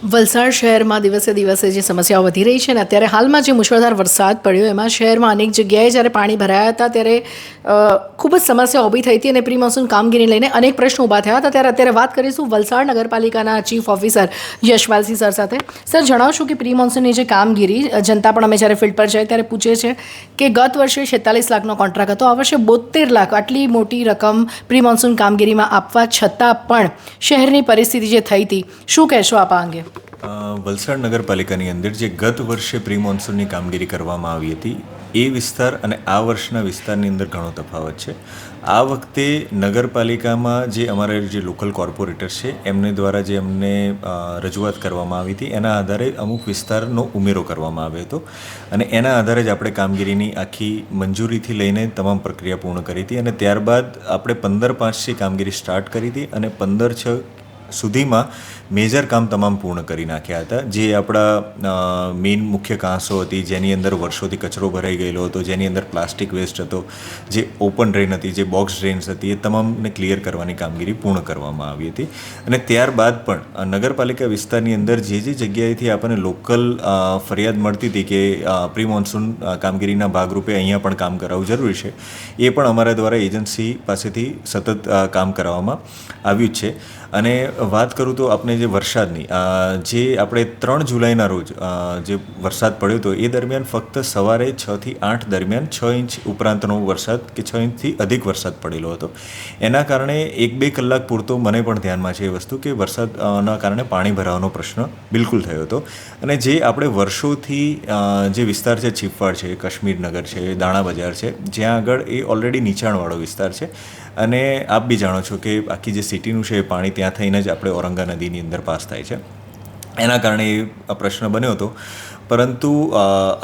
વલસાડ શહેરમાં દિવસે દિવસે જે સમસ્યાઓ વધી રહી છે ને અત્યારે હાલમાં જે મુશળધાર વરસાદ પડ્યો એમાં શહેરમાં અનેક જગ્યાએ જ્યારે પાણી ભરાયા હતા ત્યારે ખૂબ જ સમસ્યા ઊભી થઈ હતી અને પ્રી મોન્સૂન કામગીરી લઈને અનેક પ્રશ્નો ઊભા થયા હતા. ત્યારે અત્યારે વાત કરીશું વલસાડ નગરપાલિકાના ચીફ ઓફિસર યશપાલસિંહ સર સાથે. સર, જણાવશો કે પ્રી મોન્સૂનની જે કામગીરી જનતા પણ અમે જ્યારે ફિલ્ડ પર જાય ત્યારે પૂછે છે કે ગત વર્ષે 46 લાખનો કોન્ટ્રાક્ટ હતો, આ વર્ષે 72 લાખ આટલી મોટી રકમ પ્રી મોન્સૂન કામગીરીમાં આપવા છતાં પણ શહેરની પરિસ્થિતિ જે થઈ હતી, શું કહેશો આપ આ અંગે? વલસાડ નગરપાલિકાની અંદર જે ગત વર્ષે પ્રી મોન્સૂનની કામગીરી કરવામાં આવી હતી એ વિસ્તાર અને આ વર્ષના વિસ્તારની અંદર ઘણો તફાવત છે. આ વખતે નગરપાલિકામાં જે અમારા જે લોકલ કોર્પોરેટર છે એમને દ્વારા જે અમને રજૂઆત કરવામાં આવી હતી એના આધારે અમુક વિસ્તારનો ઉમેરો કરવામાં આવ્યો હતો અને એના આધારે જ આપણે કામગીરીની આખી મંજૂરીથી લઈને તમામ પ્રક્રિયા પૂર્ણ કરી હતી અને ત્યારબાદ આપણે 15/5થી કામગીરી સ્ટાર્ટ કરી હતી અને 15/6 સુધીમાં મેજર કામ તમામ પૂર્ણ કરી નાખ્યા હતા. જે આપણા મેઇન મુખ્ય કાંસો હતી, જેની અંદર વર્ષોથી કચરો ભરાઈ ગયેલો હતો, જેની અંદર પ્લાસ્ટિક વેસ્ટ હતો, જે ઓપન ડ્રેન હતી, જે બોક્સ ડ્રેન્સ હતી, એ તમામને ક્લિયર કરવાની કામગીરી પૂર્ણ કરવામાં આવી હતી. અને ત્યારબાદ પણ નગરપાલિકા વિસ્તારની અંદર જે જગ્યાએથી આપણને લોકલ ફરિયાદ મળતી હતી કે પ્રી મોન્સૂન કામગીરીના ભાગરૂપે અહીંયા પણ કામ કરાવવું જરૂરી છે, એ પણ અમારા દ્વારા એજન્સી પાસેથી સતત કામ કરાવવામાં આવ્યું જ છે. અને વાત કરું તો આપણે જે વરસાદની જે આપણે 3 જુલાઈના રોજ જે વરસાદ પડ્યો હતો એ દરમિયાન ફક્ત સવારે 6 થી 8 દરમિયાન 6 ઇંચ ઉપરાંતનો વરસાદ કે 6 ઇંચથી અધિક વરસાદ પડેલો હતો. એના કારણે 1-2 કલાક પૂરતો મને પણ ધ્યાનમાં છે એ વસ્તુ કે વરસાદના કારણે પાણી ભરાવાનો પ્રશ્ન બિલકુલ થયો હતો. અને જે આપણે વર્ષોથી જે વિસ્તાર છે, ચીફવાડ છે, કાશ્મીરનગર છે, દાણા બજાર છે, જ્યાં આગળ એ ઓલરેડી નીચાણવાળો વિસ્તાર છે અને આપ બી જાણો છો કે આખી જે સિટીનું છે એ પાણી ત્યાં થઈને જ આપણે ઔરંગા નદીની અંદર પાસ થાય છે. એના કારણે એ પ્રશ્ન બન્યો હતો. પરંતુ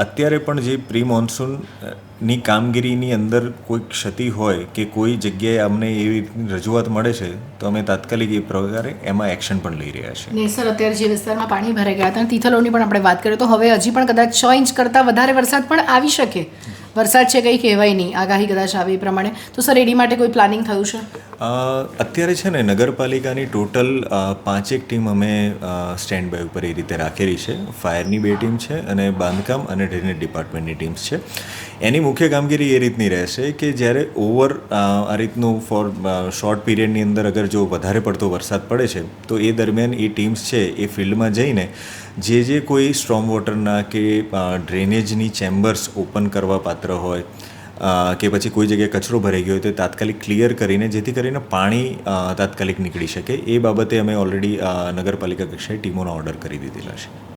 અત્યારે પણ જે પ્રી મોન્સૂનની કામગીરીની અંદર કોઈ ક્ષતિ હોય કે કોઈ જગ્યાએ અમને એવી રજૂઆત મળે છે તો અમે તાત્કાલિક એ પ્રકારે એમાં એક્શન પણ લઈ રહ્યા છીએ. નહીં સર, અત્યારે જે વિસ્તારમાં પાણી ભરાઈ ગયા હતા તિથલોની પણ આપણે વાત કરીએ તો હવે હજી પણ કદાચ 6 ઇંચ કરતાં વધારે વરસાદ પણ આવી શકે. વરસાદ છે કંઈ કહેવાય નહીં, આગાહી કદાચ આવે એ પ્રમાણે. તો સર, એની માટે કોઈ પ્લાનિંગ થયું છે? અત્યારે છે ને નગરપાલિકાની ટોટલ 5 ટીમ અમે સ્ટેન્ડ બાય ઉપર એ રીતે રાખેલી છે. ફાયરની 2 ટીમ છે અને બાંધકામ અને ડ્રેનેજ ડિપાર્ટમેન્ટની ટીમ્સ છે. એની મુખ્ય કામગીરી એ રીતની રહેશે કે જ્યારે આ રીતનું ફોર શોર્ટ પીરિયડની અંદર અગર જો વધારે પડતો વરસાદ પડે છે તો એ દરમિયાન એ ટીમ્સ છે એ ફિલ્ડમાં જઈને જે કોઈ સ્ટ્રોમ વોટરના કે ડ્રેનેજની ચેમ્બર્સ ઓપન કરવા પાત્ર હોય કે પછી કોઈ જગ્યાએ કચરો ભરાઈ ગયો હોય તો તાત્કાલિક ક્લિયર કરીને જેથી કરીને પાણી તાત્કાલિક નીકળી શકે એ બાબતે અમે ઓલરેડી નગરપાલિકા કક્ષાએ ટીમોના ઓર્ડર કરી દીધેલા છે.